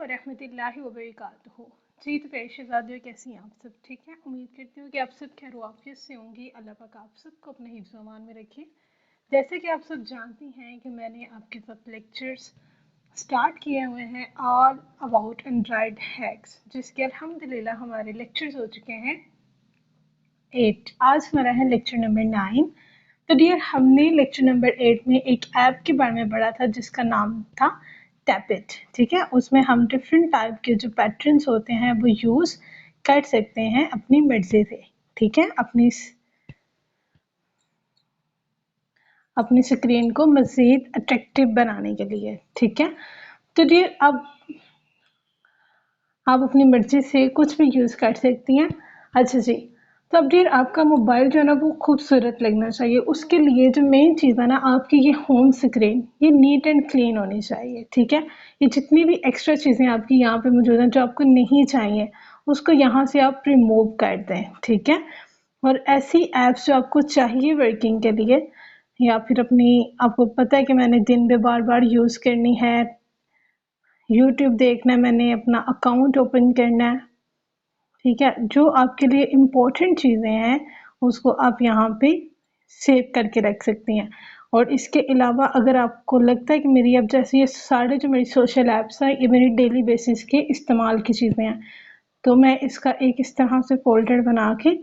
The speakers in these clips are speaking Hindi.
वरहमतुल्लाहि वबरकातुहू। जी तो प्यारे शहजादियों, कैसी हैं आप सब? ठीक है, उम्मीद करती हूँ कि आप सब खैर आफियत से होंगी। अल्लाह पाक आप सबको अपने हिफ्ज़ अमान में रखे। जैसे कि आप सब जानती हैं कि मैंने आपके साथ लेक्चर्स स्टार्ट किए हुए हैं ऑल अबाउट एंड्रॉयड हैक्स, जिसके अल्हम्दुलिल्लाह हमारे लेक्चर्स हो चुके हैं 8। आज हमारा है लेक्चर नंबर 9। तो डियर, हमने लेक्चर नंबर 8 में एक ऐप के बारे में पढ़ा था जिसका नाम था टैपिट। ठीक है, उसमें हम डिफरेंट टाइप के जो पैटर्न्स होते हैं वो यूज़ कर सकते हैं अपनी मर्जी से। ठीक है, अपनी स्क्रीन को मज़ीद अट्रैक्टिव बनाने के लिए। ठीक है, तो डियर अब आप अपनी मर्जी से कुछ भी यूज़ कर सकती हैं। अच्छा जी, तो अब डियर आपका मोबाइल जो है ना वो खूबसूरत लगना चाहिए। उसके लिए जो मेन चीज़ है ना, आपकी ये होम स्क्रीन ये नीट एंड क्लीन होनी चाहिए। ठीक है, ये जितनी भी एक्स्ट्रा चीज़ें आपकी यहाँ पे मौजूद हैं जो आपको नहीं चाहिए, उसको यहाँ से आप रिमूव कर दें। ठीक है, और ऐसी ऐप्स जो आपको चाहिए वर्किंग के लिए, या फिर आपको पता है कि मैंने दिन में बार बार यूज़ करनी है, यूट्यूब देखना है, मैंने अपना अकाउंट ओपन करना है। ठीक है, जो आपके लिए इम्पोर्टेंट चीज़ें हैं उसको आप यहाँ पे सेव करके रख सकती हैं। और इसके अलावा अगर आपको लगता है कि मेरी अब जैसे ये सारे जो मेरी सोशल ऐप्स हैं ये मेरी डेली बेसिस के इस्तेमाल की चीज़ें हैं, तो मैं इसका एक इस तरह से फोल्डर बना के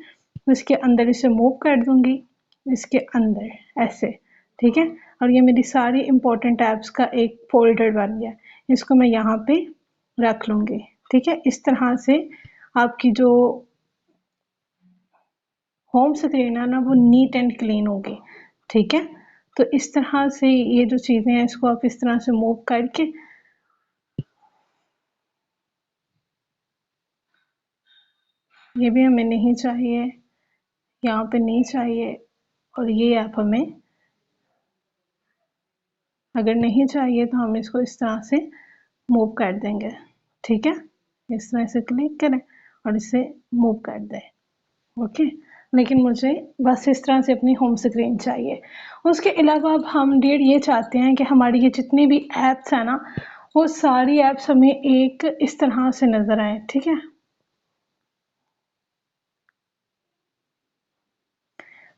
इसके अंदर इसे मूव कर दूँगी, इसके अंदर ऐसे। ठीक है, और ये मेरी सारी इम्पोर्टेंट ऐप्स का एक फोल्डर बन गया। इसको मैं यहाँ पे रख लूँगी। ठीक है, इस तरह से आपकी जो होम स्क्रीन है ना वो नीट एंड क्लीन होगी। ठीक है, तो इस तरह से ये जो चीज़ें हैं इसको आप इस तरह से मूव करके ये भी हमें नहीं चाहिए, यहाँ पे नहीं चाहिए, और ये ऐप हमें अगर नहीं चाहिए तो हम इसको इस तरह से मूव कर देंगे। ठीक है, इस तरह से क्लिक करें और इसे मूव कर दें। ओके, लेकिन मुझे बस इस तरह से अपनी होम स्क्रीन चाहिए। उसके अलावा अब हम डियर ये चाहते हैं कि हमारी ये जितनी भी ऐप्स हैं ना वो सारी ऐप्स हमें एक इस तरह से नज़र आए। ठीक है,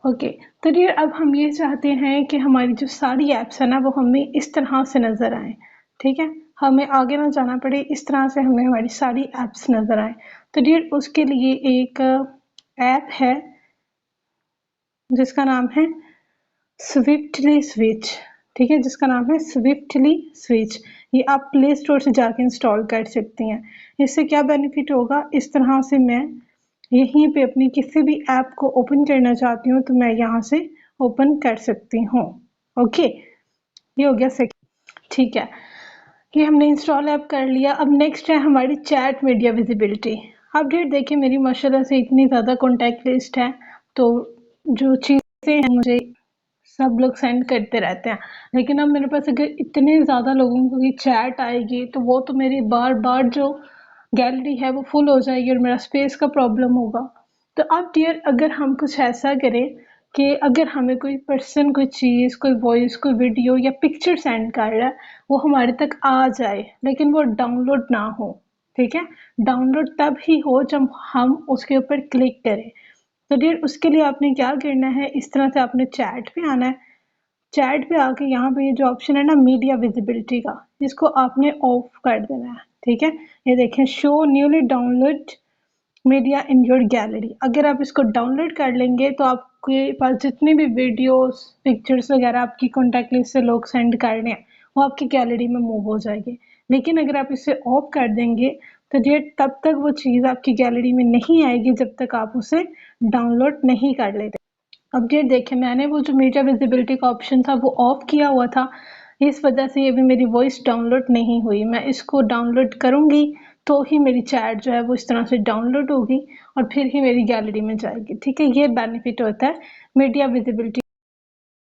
ओके, तो डियर अब हम ये चाहते हैं कि हमारी जो सारी ऐप्स है ना वो हमें इस तरह से नज़र आए। ठीक है, हमें आगे ना जाना पड़े, इस तरह से हमें हमारी सारी ऐप्स नज़र आए। तो डियर उसके लिए एक ऐप है जिसका नाम है स्विफ्टली स्विच। ठीक है, जिसका नाम है स्विफ्टली स्विच। ये आप प्ले स्टोर से जाके इंस्टॉल कर सकती हैं। इससे क्या बेनिफिट होगा, इस तरह से मैं यहीं पे अपनी किसी भी ऐप को ओपन करना चाहती हूँ तो मैं यहाँ से ओपन कर सकती हूँ। ओके, ये हो गया सेकंड। ठीक है, ये हमने इंस्टॉल ऐप कर लिया। अब नेक्स्ट है हमारी चैट मीडिया विजिबिलिटी। अब डेट देखिए मेरी माशाल्लाह से इतनी ज़्यादा कॉन्टैक्ट लिस्ट है, तो जो चीज़ें हैं मुझे सब लोग सेंड करते रहते हैं, लेकिन अब मेरे पास अगर इतने ज़्यादा लोगों की चैट आएगी तो वो तो मेरी बार बार जो गैलरी है वो फुल हो जाएगी और मेरा स्पेस का प्रॉब्लम होगा। तो अब डियर अगर हम कुछ ऐसा करें कि अगर हमें कोई पर्सन, कोई चीज़, कोई वॉइस, कोई वीडियो या पिक्चर सेंड कर रहा है वो हमारे तक आ जाए लेकिन वो डाउनलोड ना हो। ठीक है, डाउनलोड तब ही हो जब हम उसके ऊपर क्लिक करें। तो डियर उसके लिए आपने क्या करना है, इस तरह से आपने चैट पे आना है। चैट पे आके यहाँ पे ये जो ऑप्शन है ना मीडिया विजिबिलिटी का, इसको आपने ऑफ कर देना है। ठीक है, ये देखें show newly download media in your gallery. अगर आप इसको डाउनलोड कर लेंगे तो आपके पास जितने भी वीडियोस, पिक्चर्स वगैरह आपकी कॉन्टैक्ट लिस्ट से लोग सेंड कर रहे हैं वो आपकी गैलरी में मूव हो जाएगी। लेकिन अगर आप इसे ऑफ कर देंगे तो ये तब तक वो चीज़ आपकी गैलरी में नहीं आएगी जब तक आप उसे डाउनलोड नहीं कर लेते। अब ये देखें मैंने वो जो मीडिया विजिबिलिटी का ऑप्शन था वो ऑफ किया हुआ था, इस वजह से ये भी मेरी वॉइस डाउनलोड नहीं हुई। मैं इसको डाउनलोड करूँगी तो ही मेरी चैट जो है वो इस तरह से डाउनलोड होगी और फिर ही मेरी गैलरी में जाएगी। ठीक है, ये बेनिफिट होता है मीडिया विजिबिलिटी